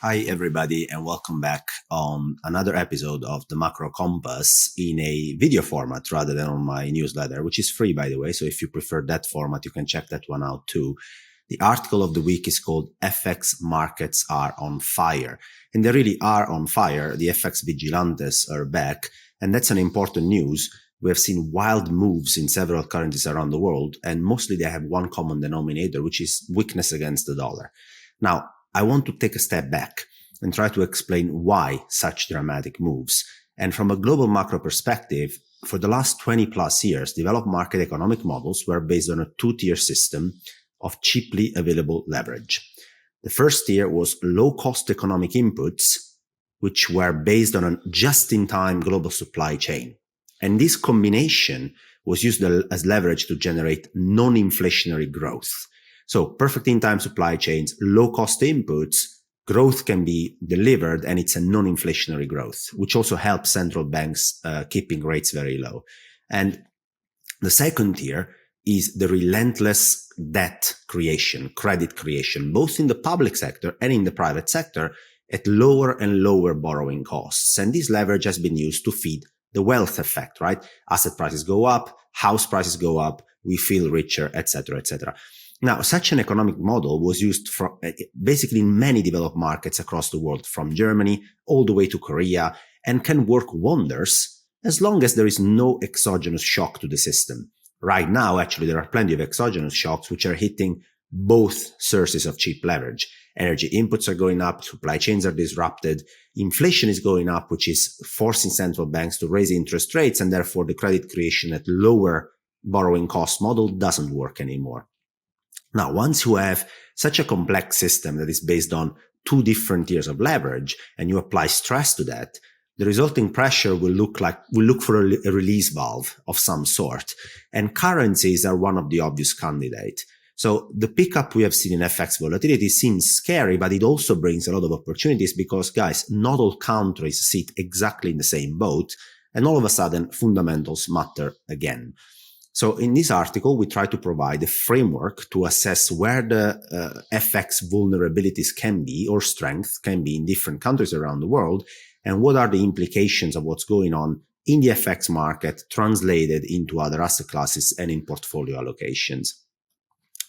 Hi, everybody, and welcome back on another episode of the Macro Compass in a video format rather than on my newsletter, which is free, by the way. So if you prefer that format, you can check that one out too. The article of the week is called FX Markets Are on Fire. And they really are on fire. The FX vigilantes are back. And that's an important news. We have seen wild moves in several currencies around the world, and mostly they have one common denominator, which is weakness against the dollar. Now, I want to take a step back and try to explain why such dramatic moves. And from a global macro perspective, for the last 20 plus years, developed market economic models were based on a two-tier system of cheaply available leverage. The first tier was low-cost economic inputs, which were based on a just-in-time global supply chain. And this combination was used as leverage to generate non-inflationary growth. So perfect in-time supply chains, low-cost inputs, growth can be delivered, and it's a non-inflationary growth, which also helps central banks keeping rates very low. And the second tier is the relentless debt creation, credit creation, both in the public sector and in the private sector at lower and lower borrowing costs. And this leverage has been used to feed the wealth effect, right? Asset prices go up, house prices go up, we feel richer, etc., etc. Now, such an economic model was used for basically in many developed markets across the world, from Germany all the way to Korea, and can work wonders as long as there is no exogenous shock to the system. Right now, actually, there are plenty of exogenous shocks which are hitting both sources of cheap leverage. Energy inputs are going up, supply chains are disrupted, inflation is going up, which is forcing central banks to raise interest rates, and therefore the credit creation at lower borrowing cost model doesn't work anymore. Now, once you have such a complex system that is based on two different tiers of leverage, and you apply stress to that, the resulting pressure will look for a release valve of some sort. And currencies are one of the obvious candidates. So the pickup we have seen in FX volatility seems scary, but it also brings a lot of opportunities because, guys, not all countries sit exactly in the same boat, and all of a sudden fundamentals matter again. So in this article, we try to provide a framework to assess where the FX vulnerabilities can be or strengths can be in different countries around the world, and what are the implications of what's going on in the FX market translated into other asset classes and in portfolio allocations.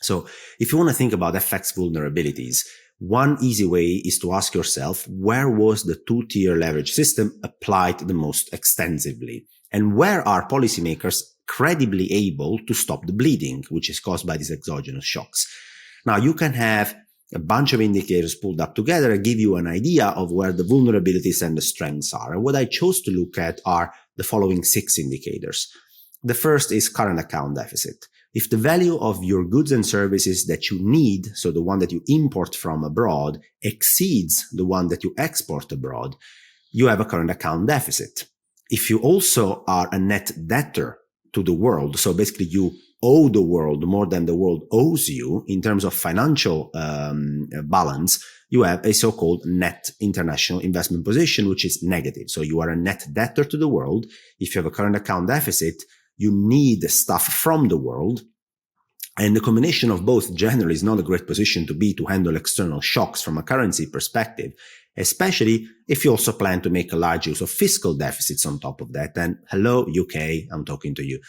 So if you want to think about FX vulnerabilities, one easy way is to ask yourself, where was the two-tier leverage system applied the most extensively? And where are policymakers credibly able to stop the bleeding, which is caused by these exogenous shocks? Now, you can have a bunch of indicators pulled up together and give you an idea of where the vulnerabilities and the strengths are. And what I chose to look at are the following 6 indicators. The first is current account deficit. If the value of your goods and services that you need, so the one that you import from abroad, exceeds the one that you export abroad, you have a current account deficit. If you also are a net debtor to the world, so basically you owe the world more than the world owes you in terms of financial balance, you have a so-called net international investment position, which is negative. So you are a net debtor to the world. If you have a current account deficit, you need stuff from the world. And the combination of both generally is not a great position to be to handle external shocks from a currency perspective, especially if you also plan to make a large use of fiscal deficits on top of that. And hello, UK, I'm talking to you.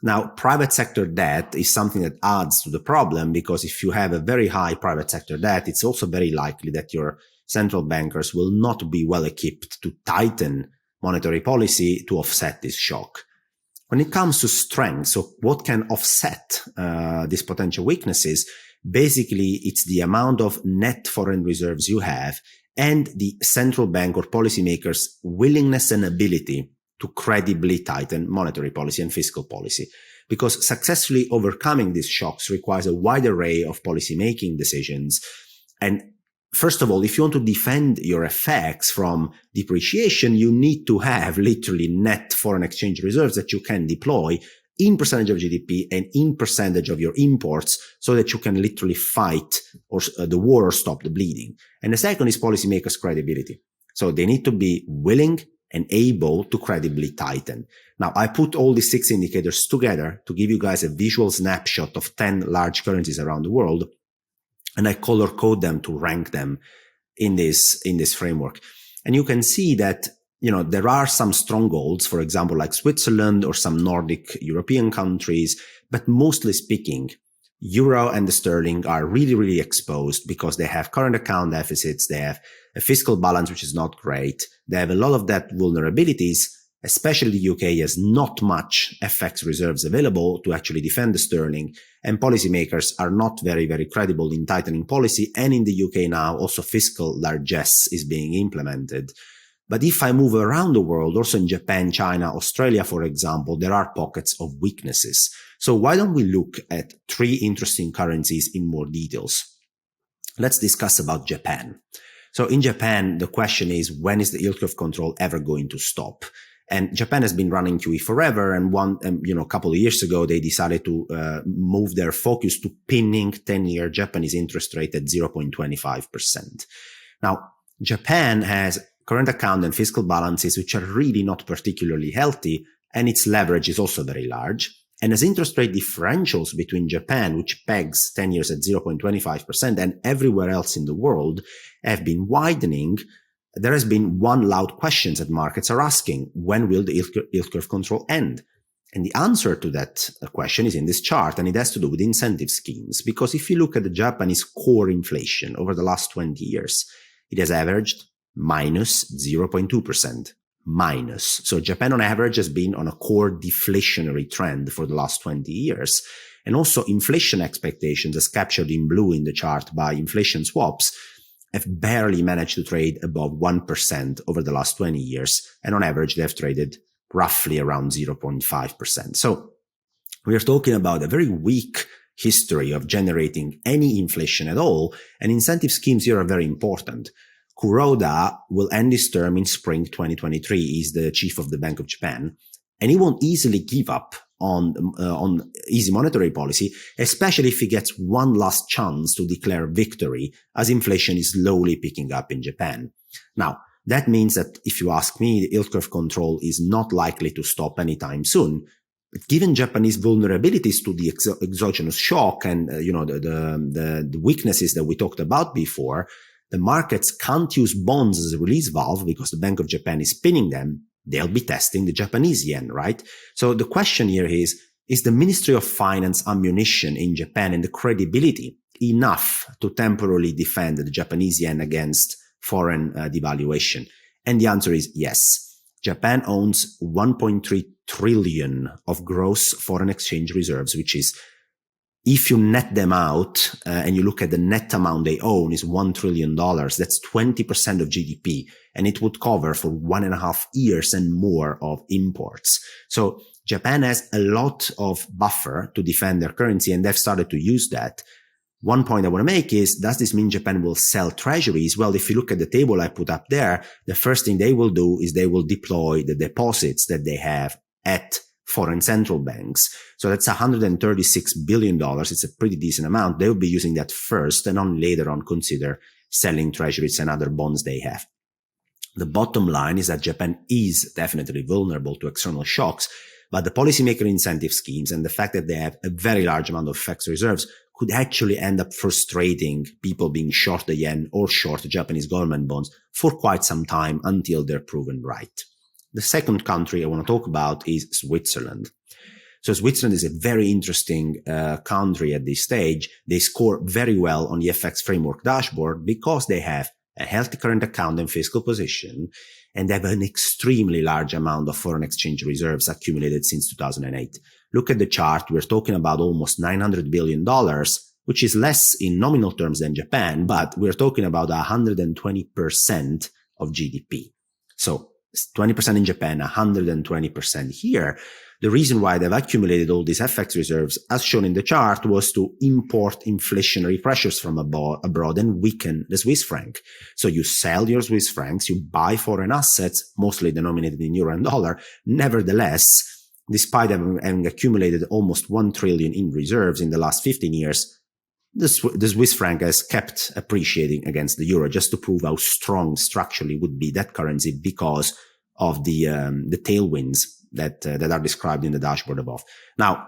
Now, private sector debt is something that adds to the problem, because if you have a very high private sector debt, it's also very likely that your central bankers will not be well equipped to tighten monetary policy to offset this shock. When it comes to strength, so what can offset these potential weaknesses? Basically, it's the amount of net foreign reserves you have and the central bank or policymakers' willingness and ability to credibly tighten monetary policy and fiscal policy. Because successfully overcoming these shocks requires a wide array of policymaking decisions. And first of all, if you want to defend your FX from depreciation, you need to have literally net foreign exchange reserves that you can deploy in percentage of GDP and in percentage of your imports, so that you can literally fight the war or stop the bleeding. And the second is policymakers' credibility. So they need to be willing and able to credibly tighten. Now, I put all these 6 indicators together to give you guys a visual snapshot of 10 large currencies around the world, and I color code them to rank them in this framework. And you can see that, there are some strongholds, for example, like Switzerland or some Nordic European countries, but mostly speaking, euro and the sterling are really, really exposed because they have current account deficits. They have a fiscal balance, which is not great. They have a lot of debt vulnerabilities. Especially the UK has not much FX reserves available to actually defend the sterling, and policymakers are not very, very credible in tightening policy. And in the UK now, also fiscal largesse is being implemented. But if I move around the world, also in Japan, China, Australia, for example, there are pockets of weaknesses. So why don't we look at 3 interesting currencies in more details? Let's discuss about Japan. So in Japan, the question is, when is the yield curve control ever going to stop? And Japan has been running QE forever. And a couple of years ago, they decided to move their focus to pinning 10-year Japanese interest rate at 0.25%. Now, Japan has current account and fiscal balances, which are really not particularly healthy. And its leverage is also very large. And as interest rate differentials between Japan, which pegs 10 years at 0.25%, and everywhere else in the world have been widening, there has been one loud question that markets are asking: when will the yield curve control end? And the answer to that question is in this chart, and it has to do with incentive schemes. Because if you look at the Japanese core inflation over the last 20 years, it has averaged minus 0.2%. Minus. So Japan on average has been on a core deflationary trend for the last 20 years. And also inflation expectations, as captured in blue in the chart by inflation swaps, have barely managed to trade above 1% over the last 20 years. And on average, they have traded roughly around 0.5%. So we are talking about a very weak history of generating any inflation at all. And incentive schemes here are very important. Kuroda will end his term in spring 2023. He's the chief of the Bank of Japan. And he won't easily give up on easy monetary policy, especially if he gets one last chance to declare victory, as inflation is slowly picking up in Japan. Now, that means that if you ask me, the yield curve control is not likely to stop anytime soon. But given Japanese vulnerabilities to the exogenous shock and the weaknesses that we talked about before, the markets can't use bonds as a release valve because the Bank of Japan is pinning them. They'll be testing the Japanese yen, right? So the question here is the Ministry of Finance ammunition in Japan and the credibility enough to temporarily defend the Japanese yen against foreign devaluation? And the answer is yes. Japan owns 1.3 trillion of gross foreign exchange reserves, which is, if you net them out and you look at the net amount they own, is $1 trillion. That's 20% of GDP. And it would cover for 1.5 years and more of imports. So Japan has a lot of buffer to defend their currency, and they've started to use that. One point I want to make is, does this mean Japan will sell treasuries? Well, if you look at the table I put up there, the first thing they will do is they will deploy the deposits that they have at foreign central banks. So that's $136 billion. It's a pretty decent amount. They'll be using that first and only later on consider selling treasuries and other bonds they have. The bottom line is that Japan is definitely vulnerable to external shocks, but the policymaker incentive schemes and the fact that they have a very large amount of FX reserves could actually end up frustrating people being short the yen or short Japanese government bonds for quite some time until they're proven right. The second country I want to talk about is Switzerland. So Switzerland is a very interesting country at this stage. They score very well on the FX framework dashboard because they have a healthy current account and fiscal position, and they have an extremely large amount of foreign exchange reserves accumulated since 2008. Look at the chart. We're talking about almost $900 billion, which is less in nominal terms than Japan, but we're talking about 120% of GDP. So 20% in Japan, 120% here. The reason why they've accumulated all these FX reserves, as shown in the chart, was to import inflationary pressures from abroad and weaken the Swiss franc. So you sell your Swiss francs, you buy foreign assets, mostly denominated in euro and dollar. Nevertheless, despite having accumulated almost 1 trillion in reserves in the last 15 years, the Swiss franc has kept appreciating against the euro, just to prove how strong structurally would be that currency because of the tailwinds that are described in the dashboard above. Now,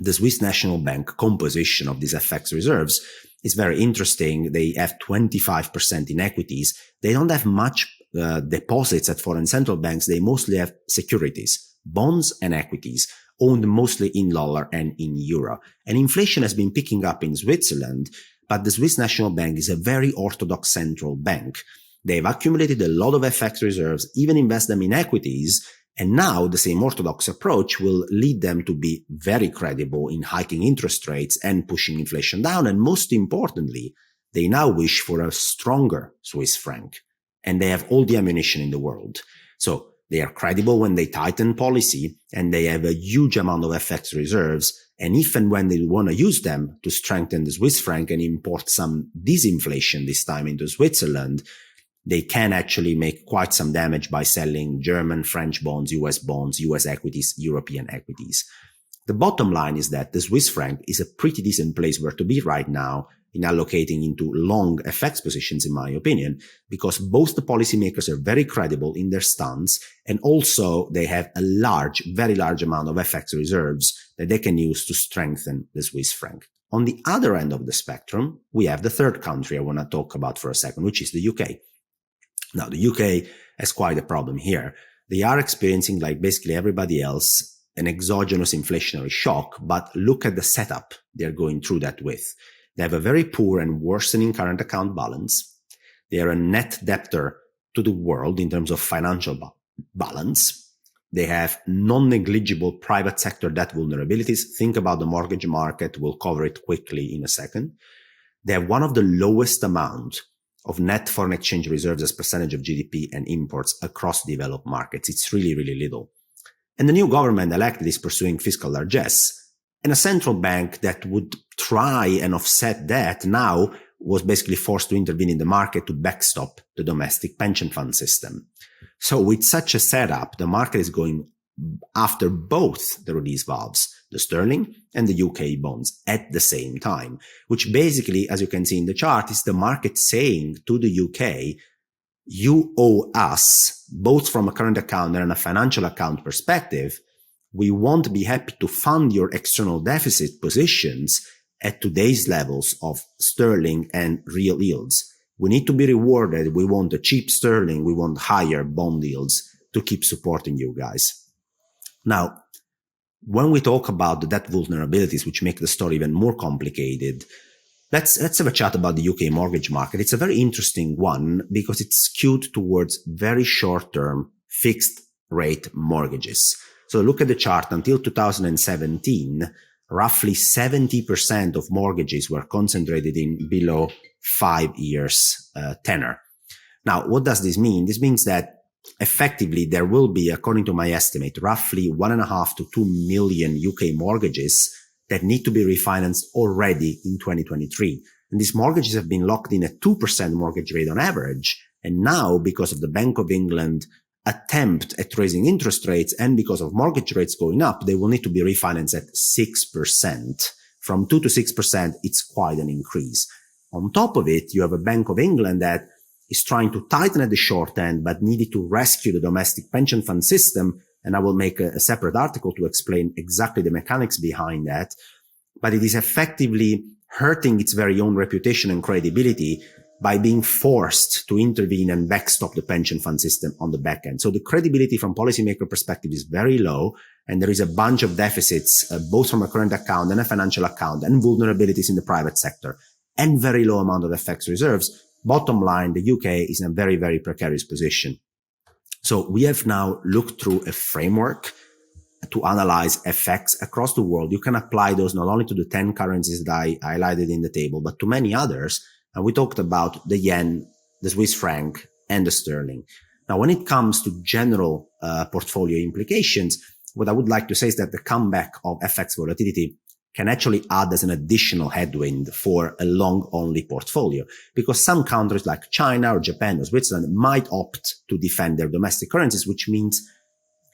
The Swiss National Bank composition of these FX reserves is very interesting. They have 25% in equities. They don't have much deposits at foreign central banks. They mostly have securities, bonds and equities, owned mostly in dollar and in euro. And inflation has been picking up in Switzerland, but the Swiss National Bank is a very orthodox central bank. They've accumulated a lot of FX reserves, even invest them in equities, and now the same orthodox approach will lead them to be very credible in hiking interest rates and pushing inflation down. And most importantly, they now wish for a stronger Swiss franc, and they have all the ammunition in the world. So they are credible when they tighten policy, and they have a huge amount of FX reserves. And if and when they want to use them to strengthen the Swiss franc and import some disinflation this time into Switzerland, they can actually make quite some damage by selling German, French bonds, US equities, European equities. The bottom line is that the Swiss franc is a pretty decent place where to be right now in allocating into long FX positions, in my opinion, because both the policymakers are very credible in their stance, and also they have a very large amount of FX reserves that they can use to strengthen the Swiss franc. On the other end of the spectrum, we have the third country I want to talk about for a second, which is the UK. Now, the UK has quite a problem here. They are experiencing, like basically everybody else, an exogenous inflationary shock, but look at the setup they're going through that with. They have a very poor and worsening current account balance. They are a net debtor to the world in terms of financial balance. They have non-negligible private sector debt vulnerabilities. Think about the mortgage market. We'll cover it quickly in a second. They have one of the lowest amount of net foreign exchange reserves as percentage of GDP and imports across developed markets. It's really, really little. And the new government elected is pursuing fiscal largesse. And a central bank that would try and offset that now was basically forced to intervene in the market to backstop the domestic pension fund system. So with such a setup, the market is going after both the release valves, the sterling and the UK bonds at the same time, which basically, as you can see in the chart, is the market saying to the UK, you owe us, both from a current account and a financial account perspective, we won't be happy to fund your external deficit positions at today's levels of sterling and real yields. We need to be rewarded. We want a cheap sterling. We want higher bond yields to keep supporting you guys. Now, when we talk about the debt vulnerabilities, which make the story even more complicated, let's have a chat about the UK mortgage market. It's a very interesting one because it's skewed towards very short-term fixed rate mortgages. So look at the chart. Until 2017, roughly 70% of mortgages were concentrated in below 5 years tenor. Now, what does this mean? This means that effectively there will be, according to my estimate, roughly 1.5 to 2 million UK mortgages that need to be refinanced already in 2023. And these mortgages have been locked in at 2% mortgage rate on average. And now, because of the Bank of England attempt at raising interest rates and because of mortgage rates going up, they will need to be refinanced at 6%. From 2 to 6%, it's quite an increase. On top of it, you have a Bank of England that is trying to tighten at the short end, but needed to rescue the domestic pension fund system. And I will make a separate article to explain exactly the mechanics behind that. But it is effectively hurting its very own reputation and credibility by being forced to intervene and backstop the pension fund system on the back end. So the credibility from policymaker perspective is very low, and there is a bunch of deficits, both from a current account and a financial account, and vulnerabilities in the private sector, and very low amount of FX reserves. Bottom line, the UK is in a very, very precarious position. So we have now looked through a framework to analyze FX across the world. You can apply those not only to the 10 currencies that I highlighted in the table, but to many others. And we talked about the yen, the Swiss franc, and the sterling. Now, when it comes to general portfolio implications, what I would like to say is that the comeback of FX volatility can actually add as an additional headwind for a long-only portfolio, because some countries like China or Japan or Switzerland might opt to defend their domestic currencies, which means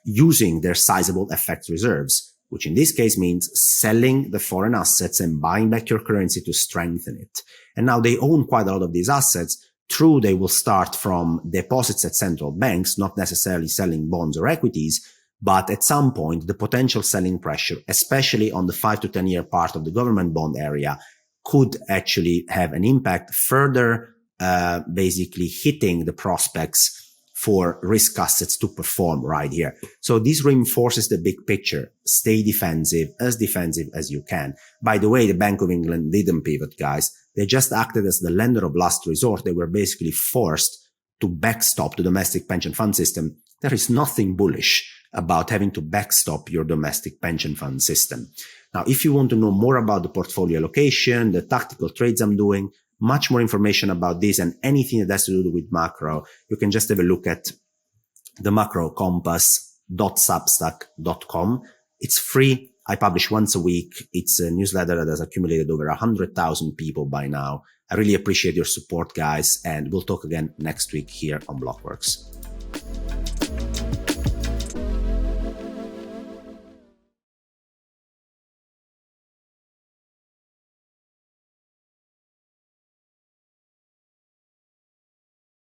using their sizable FX reserves, which in this case means selling the foreign assets and buying back your currency to strengthen it. And now they own quite a lot of these assets. True, they will start from deposits at central banks, not necessarily selling bonds or equities, But at some point, the potential selling pressure, especially on the 5 to 10 year part of the government bond area, could actually have an impact, further basically hitting the prospects for risk assets to perform right here. So this reinforces the big picture. Stay defensive as you can. By the way, the Bank of England didn't pivot, guys. They just acted as the lender of last resort. They were basically forced to backstop the domestic pension fund system. There is nothing bullish about having to backstop your domestic pension fund system. Now, if you want to know more about the portfolio allocation, the tactical trades I'm doing, much more information about this and anything that has to do with macro, you can just have a look at the macrocompass.substack.com. It's free. I publish once a week. It's a newsletter that has accumulated over 100,000 people by now. I really appreciate your support, guys, and we'll talk again next week here on Blockworks.